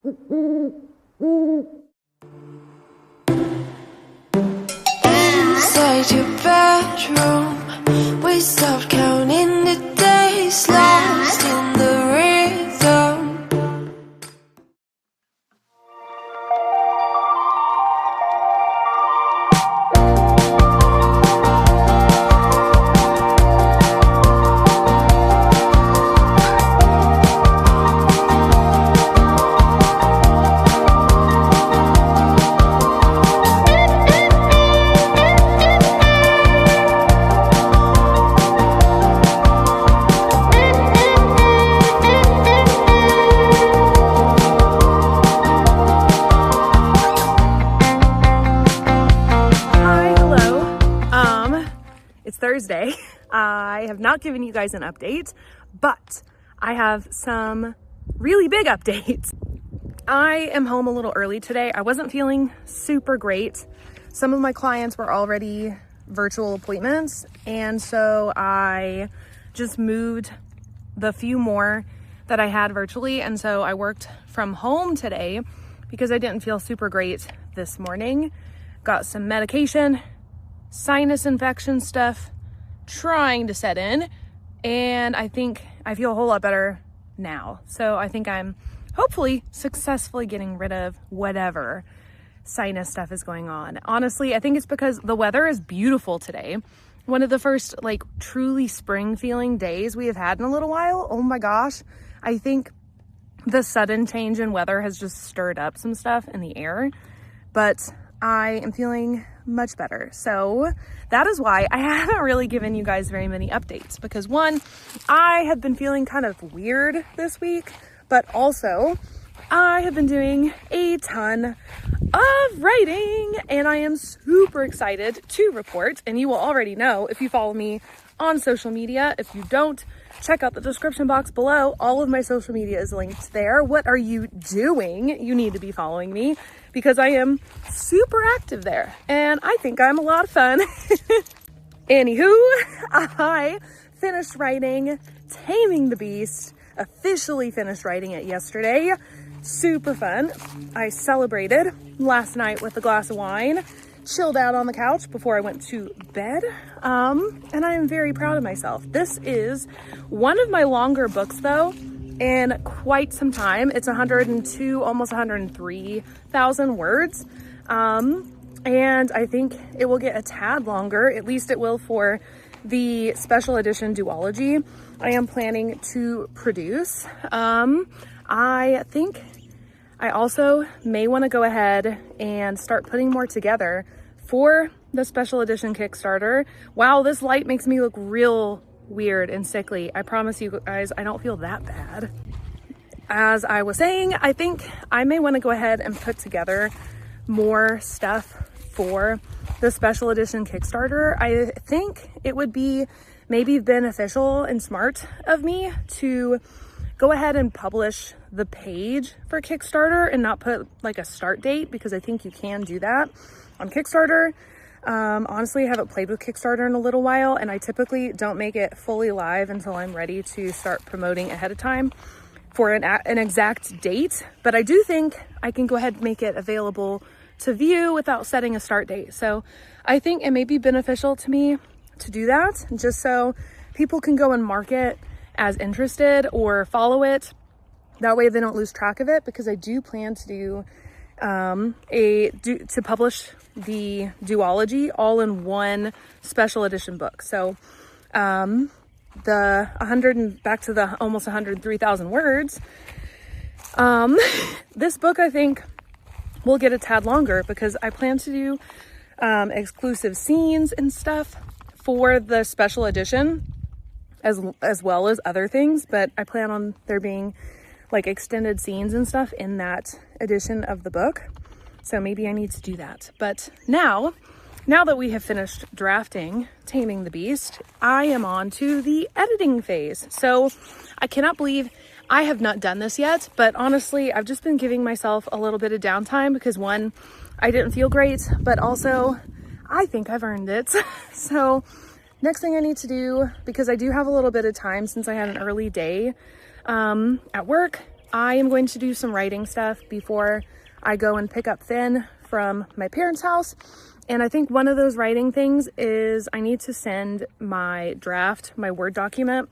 Inside your bedroom, we stopped counting the days, lost in the rhythm. It's Thursday. I have not given you guys an update, but I have some really big updates. I am home a little early today. I wasn't feeling super great. Some of my clients were already virtual appointments, and so I just moved the few more that I had virtually, and so I worked from home today because I didn't feel super great this morning. Got some medication, sinus infection stuff trying to set in, and I think I feel a whole lot better now. So I think I'm hopefully successfully getting rid of whatever sinus stuff is going on. Honestly, I think it's because the weather is beautiful today. One of the first like truly spring feeling days we have had in a little while. Oh my gosh. I think the sudden change in weather has just stirred up some stuff in the air, but I am feeling much better. So that is why I haven't really given you guys very many updates, because one, I have been feeling kind of weird this week, but also I have been doing a ton of writing and I am super excited to report. And you will already know if you follow me on social media. If you don't, check out the description box below. All of my social media is linked there. What are you doing? You need to be following me because I am super active there and I think I'm a lot of fun. Anywho, I finished writing Taming the Beast, officially finished writing it yesterday. Super fun. I celebrated last night with a glass of wine, chilled out on the couch before I went to bed, and I am very proud of myself. This is one of my longer books though in quite some time. It's 102, almost 103,000 words, and I think it will get a tad longer. At least it will for the special edition duology I am planning to produce. I think I also may want to go ahead and start putting more together for the special edition Kickstarter. Wow, this light makes me look real weird and sickly. I promise you guys, I don't feel that bad. As I was saying, I think I may want to go ahead and put together more stuff for the special edition Kickstarter. I think it would be maybe beneficial and smart of me to go ahead and publish the page for Kickstarter and not put like a start date, because I think you can do that on Kickstarter. Honestly, I haven't played with Kickstarter in a little while, and I typically don't make it fully live until I'm ready to start promoting ahead of time for an exact date. But I do think I can go ahead and make it available to view without setting a start date. So I think it may be beneficial to me to do that, just so people can go and mark it as interested or follow it. That way they don't lose track of it, because I do plan to do to publish the duology all in one special edition book. So the 100 and back to the almost 103,000 words, this book I think will get a tad longer, because I plan to do exclusive scenes and stuff for the special edition as well as other things, but I plan on there being like extended scenes and stuff in that edition of the book. So maybe I need to do that. But now that we have finished drafting Taming the Beast, I am on to the editing phase. So I cannot believe I have not done this yet, but honestly, I've just been giving myself a little bit of downtime because one, I didn't feel great, but also I think I've earned it. So next thing I need to do, because I do have a little bit of time since I had an early day at work I am going to do some writing stuff before I go and pick up Finn from my parents' house. And I think one of those writing things is I need to send my draft, my Word document,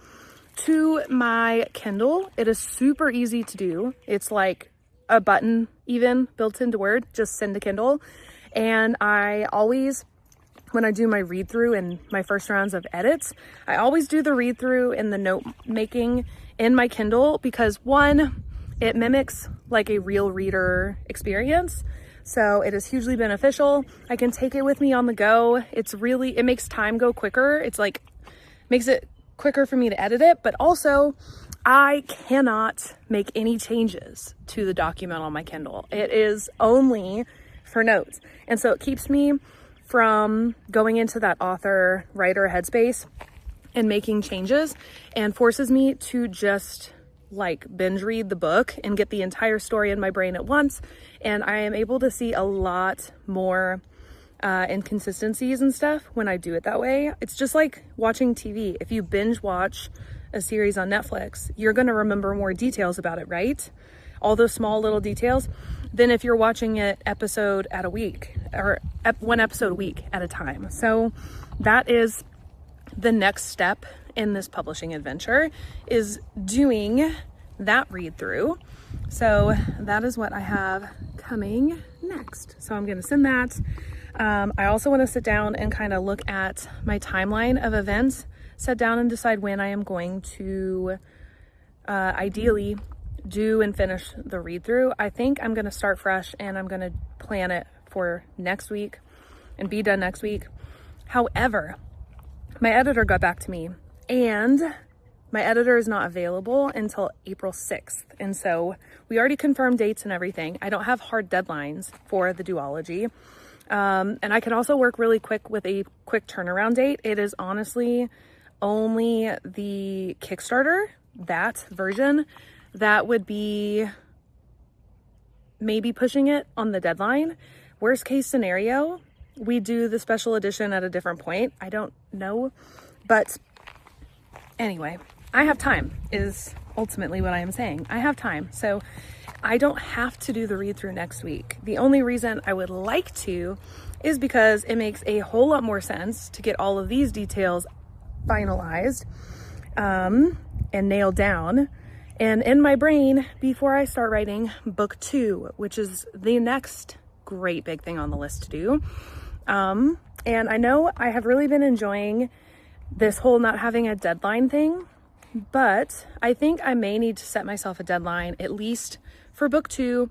to my Kindle. It is super easy to do. It's like a button even built into Word, just send to Kindle. And I always, when I do my read through and my first rounds of edits, I always do the read through and the note making in my Kindle because one, it mimics like a real reader experience. So it is hugely beneficial. I can take it with me on the go. It makes time go quicker. It's like, makes it quicker for me to edit it, but also I cannot make any changes to the document on my Kindle. It is only for notes. And so it keeps me from going into that author writer headspace and making changes, and forces me to just like binge read the book and get the entire story in my brain at once. And I am able to see a lot more inconsistencies and stuff when I do it that way. It's just like watching TV. If you binge watch a series on Netflix, you're going to remember more details about it, right? All those small little details than if you're watching it episode at a week, or one episode a week at a time. So that is the next step in this publishing adventure, is doing that read through. So that is what I have coming next. So I'm going to send that. I also want to sit down and kind of look at my timeline of events, sit down and decide when I am going to ideally do and finish the read through. I think I'm going to start fresh and I'm going to plan it for next week and be done next week. However, my editor got back to me and my editor is not available until April 6th. And so we already confirmed dates and everything. I don't have hard deadlines for the duology. And I can also work really quick with a quick turnaround date. It is honestly only the Kickstarter, that version, that would be maybe pushing it on the deadline. Worst case scenario, we do the special edition at a different point. I don't know. But anyway, I have time is ultimately what I am saying. I have time. So I don't have to do the read through next week. The only reason I would like to is because it makes a whole lot more sense to get all of these details finalized and nailed down and in my brain before I start writing book 2, which is the next great big thing on the list to do. And I know I have really been enjoying this whole not having a deadline thing, but I think I may need to set myself a deadline, at least for book 2,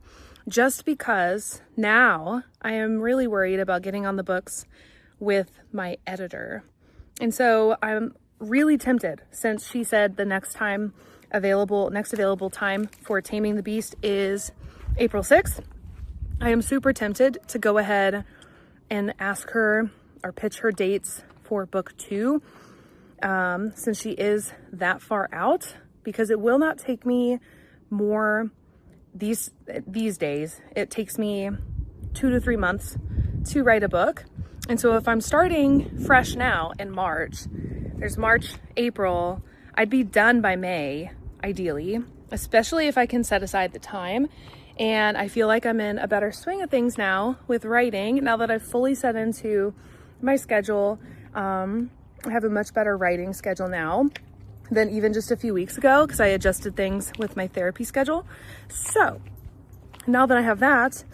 just because now I am really worried about getting on the books with my editor. And so I'm really tempted, since she said the next available time for Taming the Beast is April 6th. I am super tempted to go ahead and ask her or pitch her dates for book 2, since she is that far out, because it will not take me more these days. It takes me 2 to 3 months to write a book. And so if I'm starting fresh now in March, there's March, April, I'd be done by May, ideally, especially if I can set aside the time. And I feel like I'm in a better swing of things now with writing, now that I've fully set into my schedule. I have a much better writing schedule now than even just a few weeks ago, because I adjusted things with my therapy schedule. So now that I have that,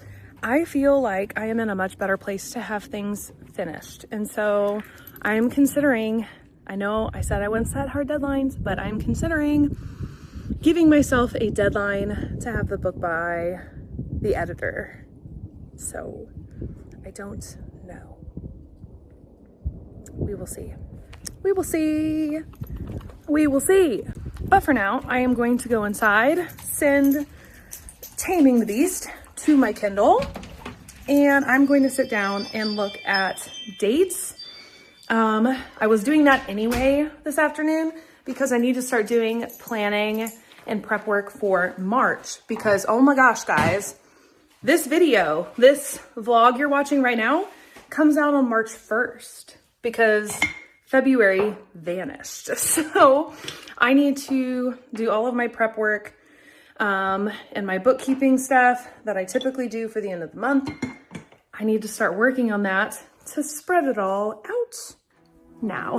I feel like I am in a much better place to have things finished. And so I'm considering, I know I said I wouldn't set hard deadlines, but I'm considering giving myself a deadline to have the book by the editor. So I don't know. We will see. We will see. We will see. But for now, I am going to go inside, send Taming the Beast to my Kindle, and I'm going to sit down and look at dates. I was doing that anyway this afternoon because I need to start doing planning and prep work for March, because oh my gosh, guys, this vlog you're watching right now comes out on March 1st because February vanished. So I need to do all of my prep work and my bookkeeping stuff that I typically do for the end of the month. I need to start working on that to spread it all out now.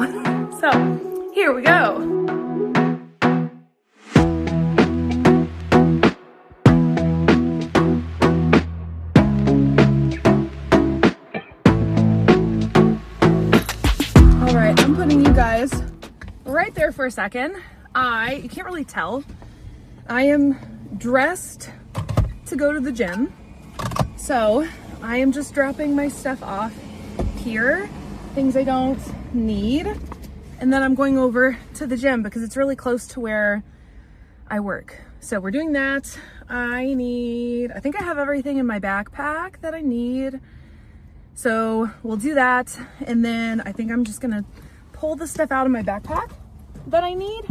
So here we go. All right, I'm putting you guys right there for a second. You can't really tell. I am dressed to go to the gym. So I am just dropping my stuff off here, things I don't need. And then I'm going over to the gym because it's really close to where I work. So we're doing that. I think I have everything in my backpack that I need. So we'll do that. And then I think I'm just gonna pull the stuff out of my backpack that I need.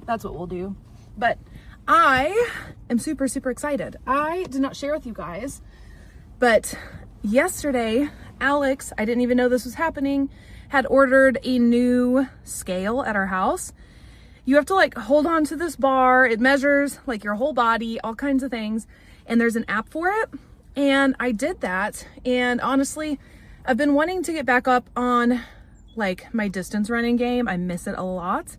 That's what we'll do. But I am super, super excited. I did not share with you guys, but yesterday, Alex, I didn't even know this was happening, had ordered a new scale at our house. You have to like hold on to this bar. It measures like your whole body, all kinds of things. And there's an app for it. And I did that. And honestly, I've been wanting to get back up on like my distance running game. I miss it a lot.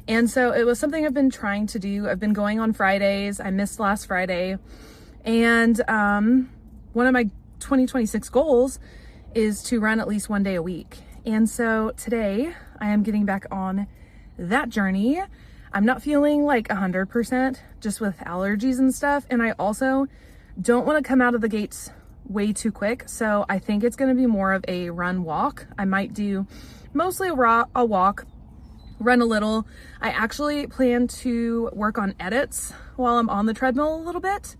And so it was something I've been trying to do. I've been going on Fridays. I missed last Friday. And one of my 2026 goals is to run at least one day a week. And so today I am getting back on that journey. I'm not feeling like 100% just with allergies and stuff. And I also don't want to come out of the gates way too quick. So I think it's going to be more of a run walk. I might do mostly a walk, run a little. I actually plan to work on edits while I'm on the treadmill a little bit.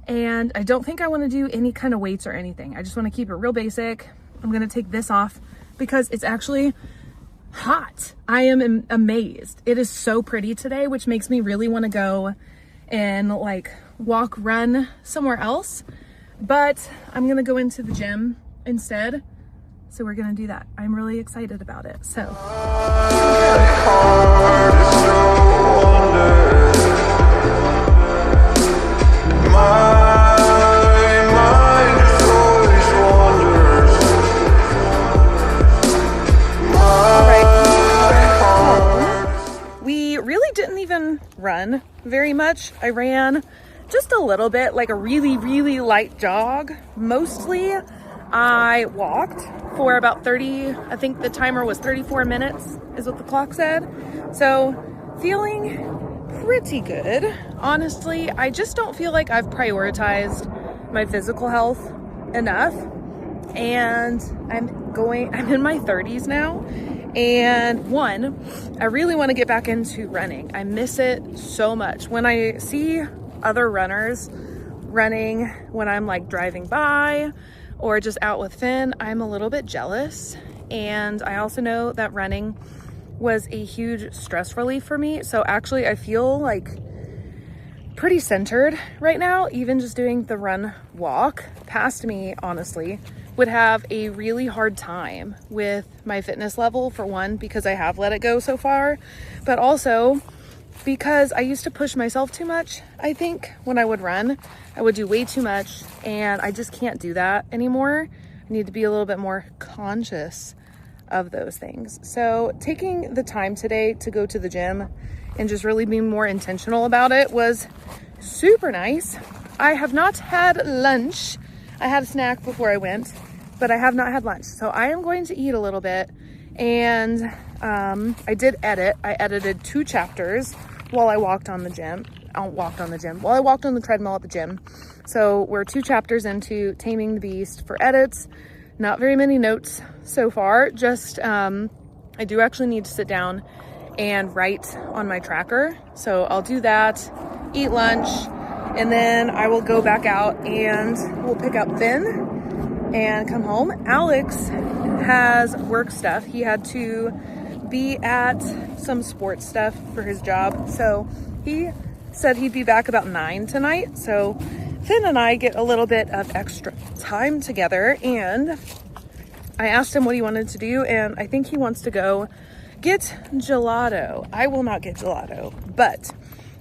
And I don't think I want to do any kind of weights or anything. I just want to keep it real basic. I'm going to take this off because it's actually hot. I am amazed. It is so pretty today, which makes me really want to go and like run somewhere else. But I'm going to go into the gym instead. So we're going to do that. I'm really excited about it. So. We really didn't even run very much. I ran just a little bit, like a really, really light jog. Mostly I walked for about 30, I think the timer was 34 minutes is what the clock said. So feeling pretty good. Honestly, I just don't feel like I've prioritized my physical health enough. And I'm in my 30s now. And I really want to get back into running. I miss it so much. When I see other runners running, when I'm like driving by or just out with Finn, I'm a little bit jealous. And I also know that running was a huge stress relief for me. So actually I feel like pretty centered right now. Even just doing the run walk past me, honestly, would have a really hard time with my fitness level, for one, because I have let it go so far, but also because I used to push myself too much. I think when I would run, I would do way too much, and I just can't do that anymore. I need to be a little bit more conscious of those things. So taking the time today to go to the gym and just really being more intentional about it was super nice. I have not had lunch. I had a snack before I went, but I have not had lunch. So I am going to eat a little bit. And I did edit. I edited 2 chapters while I walked on the treadmill at the gym. So we're 2 chapters into Taming the Beast for edits. Not very many notes so far. Just, I do actually need to sit down and write on my tracker. So I'll do that, eat lunch, and then I will go back out and we'll pick up Finn and come home. Alex has work stuff. He had to be at some sports stuff for his job. So he said he'd be back about 9 tonight. So Finn and I get a little bit of extra time together, and I asked him what he wanted to do, and I think he wants to go get gelato. I will not get gelato, but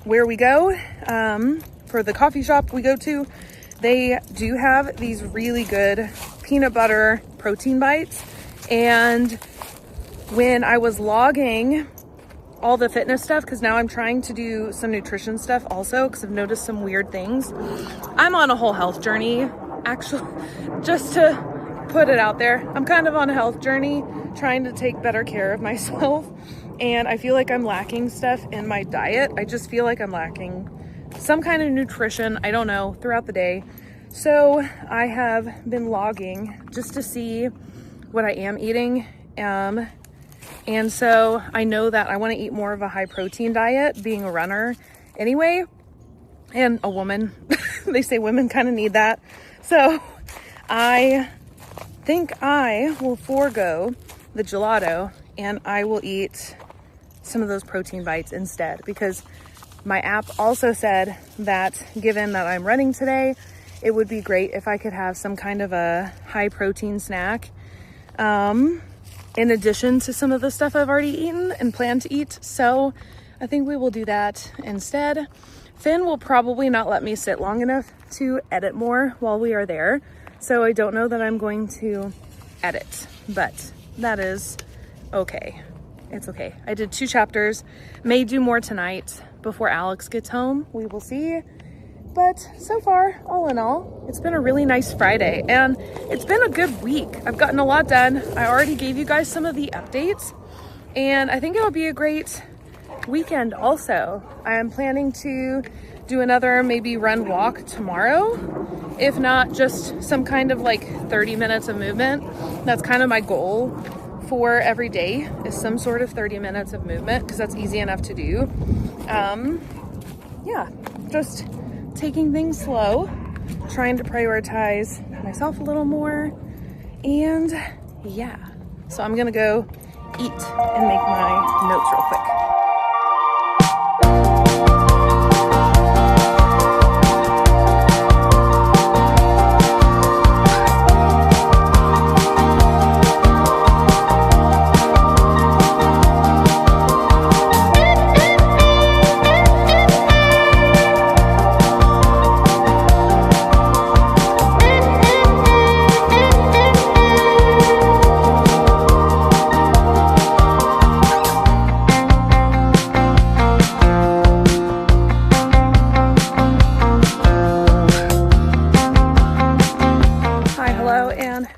where we go, for the coffee shop we go to, they do have these really good peanut butter protein bites. And when I was logging all the fitness stuff, because now I'm trying to do some nutrition stuff also, because I've noticed some weird things. I'm on a whole health journey, actually, just to put it out there. I'm kind of on a health journey, trying to take better care of myself. And I feel like I'm lacking stuff in my diet. I just feel like I'm lacking some kind of nutrition, I don't know, throughout the day. So I have been logging just to see what I am eating. And so I know that I want to eat more of a high protein diet, being a runner anyway, and a woman. They say women kind of need that. So I think I will forego the gelato and I will eat some of those protein bites instead, because my app also said that given that I'm running today, it would be great if I could have some kind of a high protein snack. In addition to some of the stuff I've already eaten and plan to eat. So I think we will do that instead. Finn will probably not let me sit long enough to edit more while we are there. So I don't know that I'm going to edit, but that is okay. It's okay. I did 2 chapters, may do more tonight before Alex gets home. We will see. But so far, all in all, it's been a really nice Friday and it's been a good week. I've gotten a lot done. I already gave you guys some of the updates and I think it'll be a great weekend also. I am planning to do another maybe run walk tomorrow. If not, just some kind of like 30 minutes of movement. That's kind of my goal for every day, is some sort of 30 minutes of movement, because that's easy enough to do. Yeah, just taking things slow, trying to prioritize myself a little more, and yeah. So I'm gonna go eat and make my notes real quick.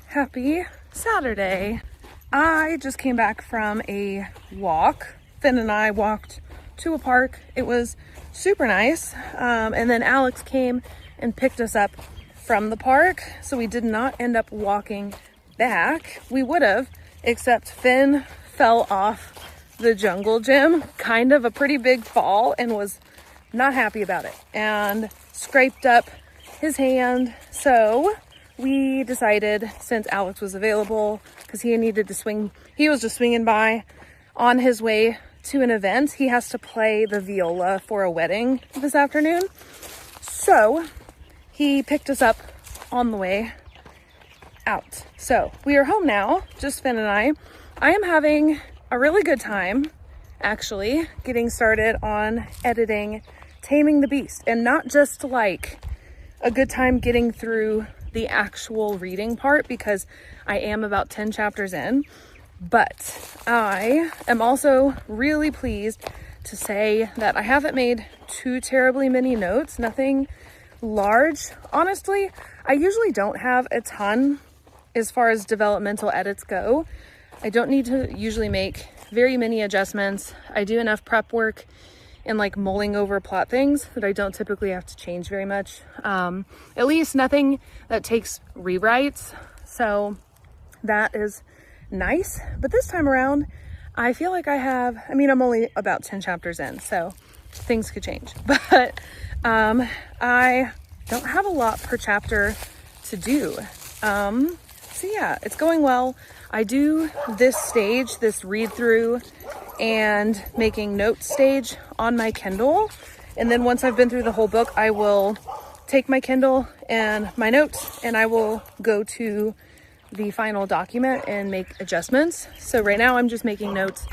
Happy Saturday. I just came back from a walk. Finn and I walked to a park. It was super nice. And then Alex came and picked us up from the park. So we did not end up walking back. We would have, except Finn fell off the jungle gym, kind of a pretty big fall, and was not happy about it and scraped up his hand. So we decided, since Alex was available, because he needed to swing, he was just swinging by on his way to an event. He has to play the viola for a wedding this afternoon. So he picked us up on the way out. So we are home now, just Finn and I. I am having a really good time, actually, getting started on editing Taming the Beast. And not just like a good time getting through the actual reading part, because I am about 10 chapters in, but I am also really pleased to say that I haven't made too terribly many notes, nothing large. Honestly, I usually don't have a ton as far as developmental edits go. I don't need to usually make very many adjustments. I do enough prep work and like mulling over plot things that I don't typically have to change very much. At least nothing that takes rewrites. So that is nice. But this time around, I feel like I'm only about 10 chapters in, so things could change. But I don't have a lot per chapter to do. So yeah, it's going well. I do this stage, this read through and making notes stage on my Kindle. And then once I've been through the whole book, I will take my Kindle and my notes and I will go to the final document and make adjustments. So right now I'm just making notes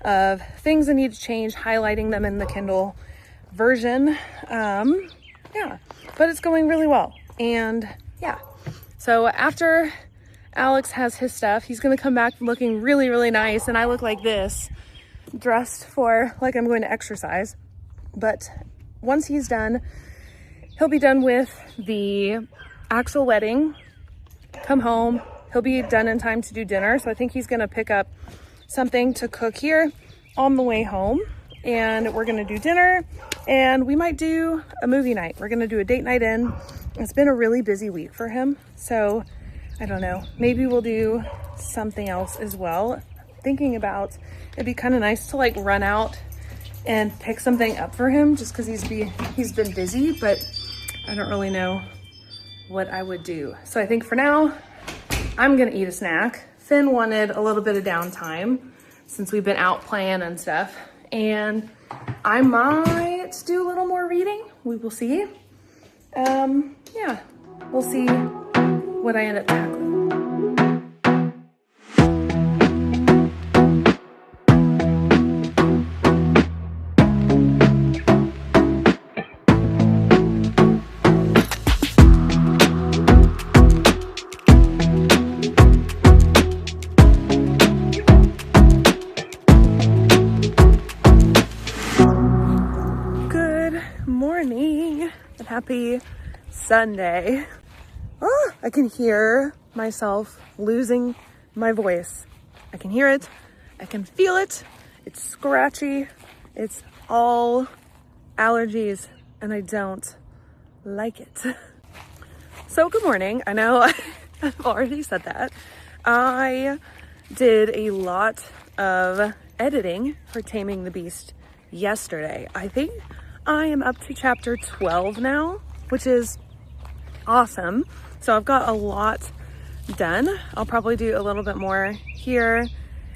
of things I need to change, highlighting them in the Kindle, version. Yeah, but it's going really well. And yeah, so after Alex has his stuff, he's gonna come back looking really, really nice. And I look like this, dressed for like I'm going to exercise. But once he's done, he'll be done with the actual wedding, come home, he'll be done in time to do dinner. So I think he's gonna pick up something to cook here on the way home, and we're gonna do dinner, and we might do a movie night. We're gonna do a date night in. It's been a really busy week for him, so I don't know, maybe we'll do something else as well. Thinking about, it'd be kind of nice to like run out and pick something up for him, just because he's been busy, but I don't really know what I would do. So I think for now, I'm gonna eat a snack. Finn wanted a little bit of downtime since we've been out playing and stuff, and I might do a little more reading. We will see. Yeah, we'll see what I end up tackling. Happy Sunday. Oh, I can hear myself losing my voice. I can hear it. I can feel it. It's scratchy. It's all allergies, and I don't like it. So good morning. I know I've already said that. I did a lot of editing for Taming the Beast yesterday. I think I am up to chapter 12 now, which is awesome. So I've got a lot done. I'll probably do a little bit more here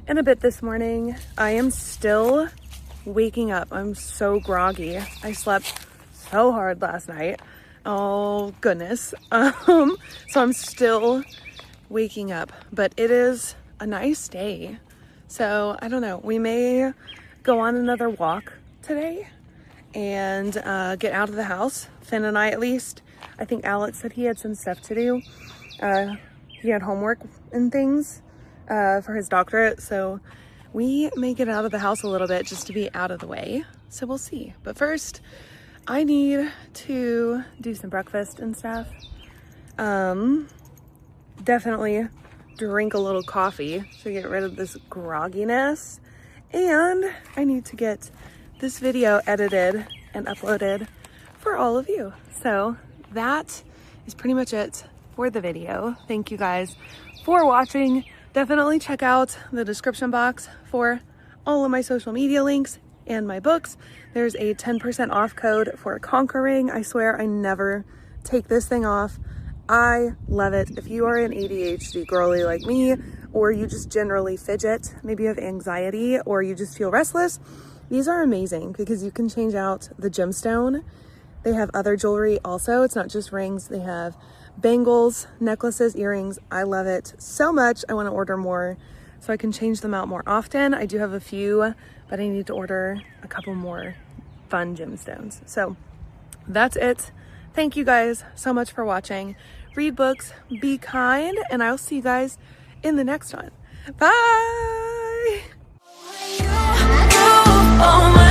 in a bit this morning. I am still waking up. I'm so groggy. I slept so hard last night. Oh goodness. So I'm still waking up, but it is a nice day. So I don't know, we may go on another walk today and get out of the house. Finn and I, at least. I think Alex said he had some stuff to do. He had homework and things for his doctorate, so we may get out of the house a little bit just to be out of the way. So we'll see. But first, I need to do some breakfast and stuff. Definitely drink a little coffee to get rid of this grogginess. And I need to get this video edited and uploaded for all of you. So that is pretty much it for the video. Thank you guys for watching. Definitely check out the description box for all of my social media links and my books. There's a 10% off code for Conquering. I swear I never take this thing off. I love it. If you are an ADHD girly like me, or you just generally fidget, maybe you have anxiety, or you just feel restless, these are amazing because you can change out the gemstone. They have other jewelry also. It's not just rings. They have bangles, necklaces, earrings. I love it so much. I want to order more so I can change them out more often. I do have a few, but I need to order a couple more fun gemstones. So that's it. Thank you guys so much for watching. Read books, be kind, and I'll see you guys in the next one. Bye! Oh my